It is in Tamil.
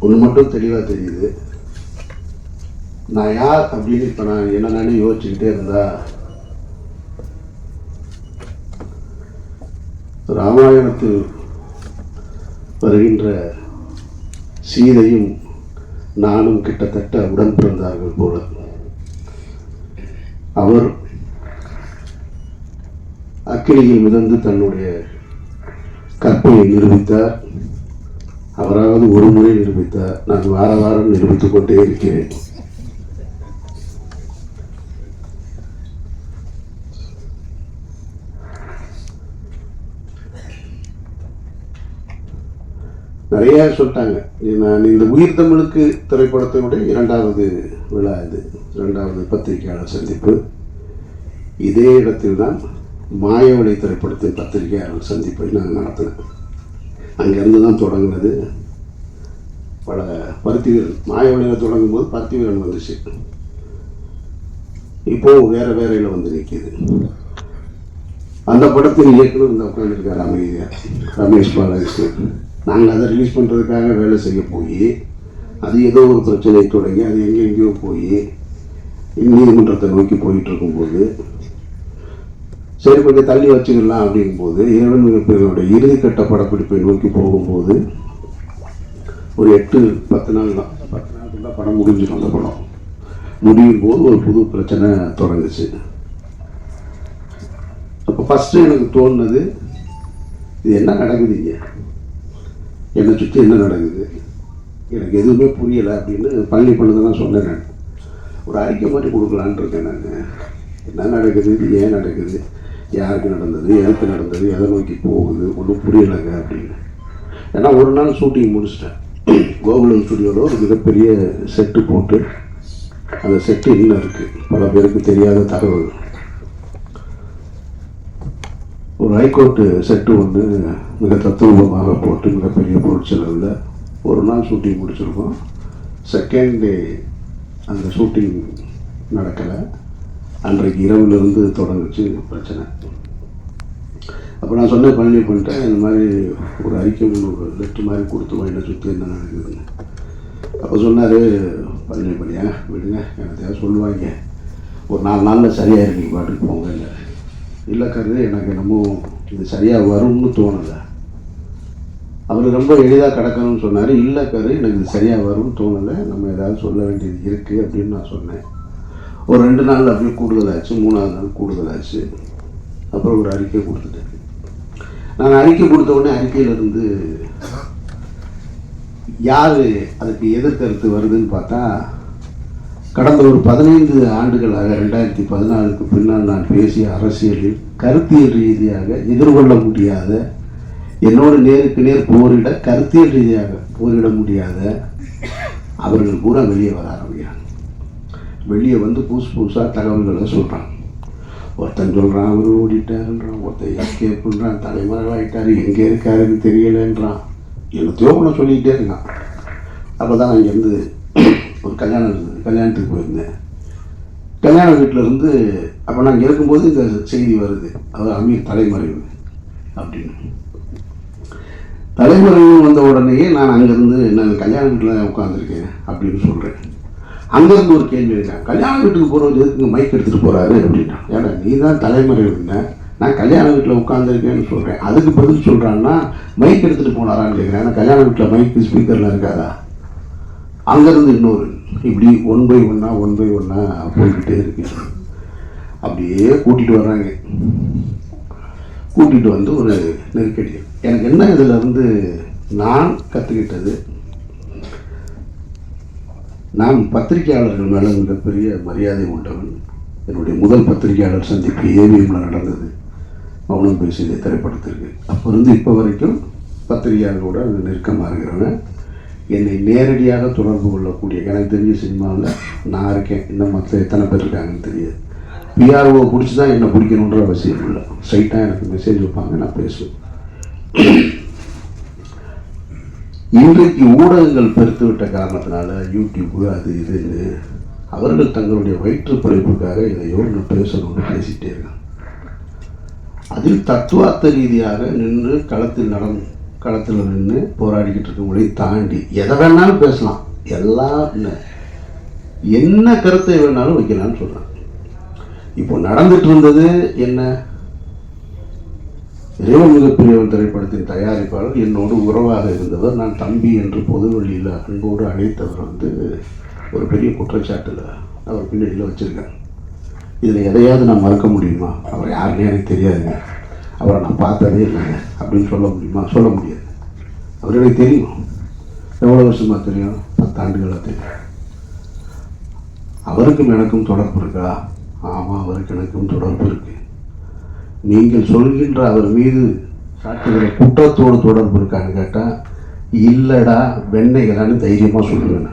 ஒன்று மட்டும் தெளிவாக தெரியுது, நான் யார் அப்படின்னு இப்போ நான் என்ன நானே யோசிச்சுக்கிட்டே இருந்தா, ராமாயணத்தில் வருகின்ற சீதையும் நானும் கிட்டத்தட்ட உடன் பிறந்தார்கள் போல. அவர் அக்கினியில் மிதந்து தன்னுடைய கற்பையை நிரூபித்தார். அவராவது ஒரு முறை நிரூபித்தார், நான் வார வாரம் நிரூபித்துக் கொண்டே இருக்கிறேன். நிறைய சொல்லிட்டாங்க. நான் இந்த உயிர் தமிழுக்கு திரைப்படத்தினுடைய 2வது விழா இது, 2வது பத்திரிகையாளர் சந்திப்பு. இதே இடத்தில் தான் மாயவளை திரைப்படத்தின் பத்திரிகையாளர் சந்திப்பை நான் நடத்தினேன். அங்கேருந்து தான் தொடங்கினது. பல பருத்தி வீரன் மாயவளையில் தொடங்கும் போது பருத்தி வீரன் வந்துச்சு, இப்போது வேறு வேறையில் வந்து நிற்கிது. அந்த படத்தின் இயக்குனர் இந்த உட்காந்துருக்கார் அமைதியா, ரமேஷ் பாலகிருஷ்ணன். நாங்கள் அதை ரிலீஸ் பண்ணுறதுக்காக வேலை செய்ய போய் அது ஏதோ ஒரு பிரச்சனை தொடங்கி அது எங்கெங்கேயோ போய் நீதிமன்றத்தை நோக்கி போயிட்டு இருக்கும்போது, சரி கொஞ்சம் தள்ளி வச்சுக்கலாம் அப்படிங்கும்போது, இறைவன் மிகப்பெரியனுடைய இறுதிக்கட்ட படப்பிடிப்பை நோக்கி போகும்போது ஒரு 8-10 நாள் தான், 10 நாளுக்கு தான் படம் முடிஞ்சிடும். அந்த படம் முடியும் போது ஒரு புது பிரச்சனை தொடங்குச்சு. அப்போ ஃபஸ்ட்டு எனக்கு தோணுனது, இது என்ன நடக்குதுங்க, என்னை சுற்றி என்ன நடக்குது, எனக்கு எதுவுமே புரியலை அப்படின்னு பள்ளி பண்ணதெல்லாம் சொன்னேன். நான் ஒரு அறிக்கை மாதிரி கொடுக்கலான் இருக்கேன். நான் என்ன நடக்குது, இது ஏன் நடக்குது, யாருக்கு நடந்தது, எனக்கு நடந்தது, எதை நோக்கி போகுது, ஒன்றும் புரியலைங்க அப்படின்னு. ஏன்னா ஒரு நாள் ஷூட்டிங் முடிச்சிட்டேன். கோகுலம் ஸ்டுடியோவில் ஒரு மிகப்பெரிய செட்டு போட்டு, அந்த செட்டு இன்னும் இருக்குது, பல பேருக்கு தெரியாத தகவல். ஒரு ஹைகோர்ட்டு செட்டு ஒன்று மிக தத்துவமாக போட்டு மிகப்பெரிய பொருட்செலவில் ஒரு நாள் ஷூட்டிங் முடிச்சிருக்கோம். செகண்ட் டே அந்த ஷூட்டிங் நடக்கலை. அன்றைக்கு இரவுலேருந்து தொடங்குச்சு பிரச்சனை. அப்போ நான் சொன்னேன், பழனி பண்ணிட்டேன், இந்த மாதிரி ஒரு அறிக்கை ஒரு லெட்ரு மாதிரி கொடுத்துருவோம், என்னை சுற்றி என்ன நடக்குதுன்னு. அப்போ சொன்னார், பழனி பண்ணியா விடுங்க, எனக்கு சொல்லுவாங்க, ஒரு 4 நாளில் சரியாக இருக்கீங்க பாட்டுக்கு போங்க. இல்லை இல்லை கரு, எனக்கு என்னமோ இது சரியாக வரும்னு தோணலை. அவர் ரொம்ப எளிதாக கிடக்கணும்னு சொன்னார். இல்லை கரு, எனக்கு இது சரியாக வரும்னு தோணலை, நம்ம ஏதாவது சொல்ல வேண்டியது இருக்குது அப்படின்னு நான் சொன்னேன். ஒரு 2 நாள் அப்படியே கூடுதலாச்சு, 3வது நாள் கூடுதலாச்சு. அப்புறம் ஒரு அறிக்கை கொடுத்துட்டேன். நான் அறிக்கை கொடுத்த உடனே அறிக்கையிலிருந்து யார் அதுக்கு எதிர்கருத்து வருதுன்னு பார்த்தா, கடந்த ஒரு 15 ஆண்டுகளாக 2014க்கு பின்னால் நான் பேசிய அரசியலில் கருத்தியல் ரீதியாக எதிர்கொள்ள முடியாத, என்னோடு நேருக்கு நேர் போரிட கருத்தியல் ரீதியாக போரிட முடியாத அவர்கள் பூரா வெளியே வர ஆரம்பிக்கிறாங்க. வெளியே வந்து புதுசாக தகவல்களை சொல்கிறான். ஒருத்தன் சொல்கிறான் அவர் ஓடிட்டாருன்றான், ஒருத்தன் எஸ்கேப்புன்றான், தலைமறைவாயிட்டார், எங்கே இருக்காருன்னு தெரியலைன்றான், என்னத்தையோ ஒன்று சொல்லிக்கிட்டே இருக்கான். அப்போ தான் நான் இங்கேருந்து ஒரு கல்யாணத்துக்கு போயிருந்தேன். கல்யாண வீட்டிலேருந்து அப்போ நான் இங்கே இருக்கும்போது இந்த செய்தி வருது, அவர் அமீர் தலைமறைவு அப்படின்னு. தலைமறைவு வந்த உடனேயே நான் அங்கேருந்து நான் கல்யாண வீட்டில் உட்காந்துருக்கேன் அப்படின்னு சொல்கிறேன். அங்கேருந்து ஒரு கேள்வி இருக்கேன், கல்யாண வீட்டுக்கு போகிறது எதுக்கு மைக் எடுத்துகிட்டு போகிறாரு அப்படின்னா. ஏன்னா நீ தான் தலைமறைவுங்க, நான் கல்யாண வீட்டில் உட்காந்துருக்கேன்னு சொல்கிறேன். அதுக்கு பதில் சொல்கிறான்னா மைக் எடுத்துகிட்டு போனாரான்னு கேட்குறேன். ஏன்னா கல்யாண வீட்டில் மைக்கு ஸ்பீக்கர்லாம் இருக்காதா. அங்கேருந்து இன்னொரு, இப்படி 1 by 1 போய்கிட்டே இருக்கு. அப்படியே கூட்டிகிட்டு வர்றாங்க. கூட்டிகிட்டு வந்து ஒரு நெருக்கடி. எனக்கு என்ன இதில் இருந்து நான் கற்றுக்கிட்டது, நான் பத்திரிகையாளர்கள் மேலே மிகப்பெரிய மரியாதை உண்டவன். என்னுடைய முதல் பத்திரிகையாளர் சந்திப்பு ஏவிஎம்மில் நடந்தது, மௌனம் பேசியதை திரைப்படத்திற்கு. அப்போ இருந்து இப்போ வரைக்கும் பத்திரிகையாளர்களோட நெருக்கமாக இருக்கிறவன். என்னை நேரடியாக தொடர்பு கொள்ளக்கூடிய, எனக்கு தெரிஞ்ச சினிமாவில் நான் இருக்கேன், இன்னும் மற்ற எத்தனை பேர் இருக்காங்கன்னு தெரியாது. பிஆர்ஓ பிடிச்சி தான் என்னை பிடிக்கணுன்ற அவசியம் இல்லை, ஸ்ட்ரைட்டாக எனக்கு மெசேஜ் வைப்பாங்க, நான் பேசுவேன். இன்றைக்கு ஊடகங்கள் பெருத்து விட்ட காரணத்தினால யூடியூப்பு அது இதுன்னு அவர்கள் தங்களுடைய வயிற்று பிழைப்புக்காக இதையோ ஒன்று பேசணும்னு பேசிகிட்டே இருக்காங்க. அதில் தத்துவார்த்த ரீதியாக நின்று களத்தில் நின்று போராடிக்கிட்டு இருக்கவங்களையும் தாண்டி எதை வேணாலும் பேசலாம், எல்லாம் என்ன கருத்தை வேணாலும் வைக்கலாம்னு சொல்கிறாங்க. இப்போ நடந்துட்டு இருந்தது என்ன, இறைவன் மிகப்பெரியவன் திரைப்படத்தின் தயாரிப்பாளர் என்னோடு உறவாக இருந்தவர், நான் தம்பி என்று பொது வழியில் அன்போடு அழைத்தவர் ஒரு பெரிய குற்றச்சாட்டில் அவர் பின்னணியில் வச்சுருக்காங்க. இதில் எதையாவது நான் மறக்க முடியுமா? அவர் யாருன்னே எனக்கு தெரியாதுங்க, அவரை நான் பார்த்ததே இல்லைங்க அப்படின்னு சொல்ல முடியுமா? சொல்ல முடியாது. அவர் எனக்கு தெரியும். எவ்வளோ வருஷமாக தெரியும்? 10 ஆண்டுகளாக தெரியும். அவருக்கும் எனக்கும் தொடர்பு இருக்கா? ஆமாம், அவருக்கு எனக்கும் தொடர்பு இருக்கு. நீங்கள் சொல்கின்ற அவர் மீது சாட்டுகிற குற்றத்தோடு தொடர்பு இருக்கான்னு கேட்டால் இல்லைடா வெண்ணெய்களான்னு தைரியமாக சொல்லுவேன்.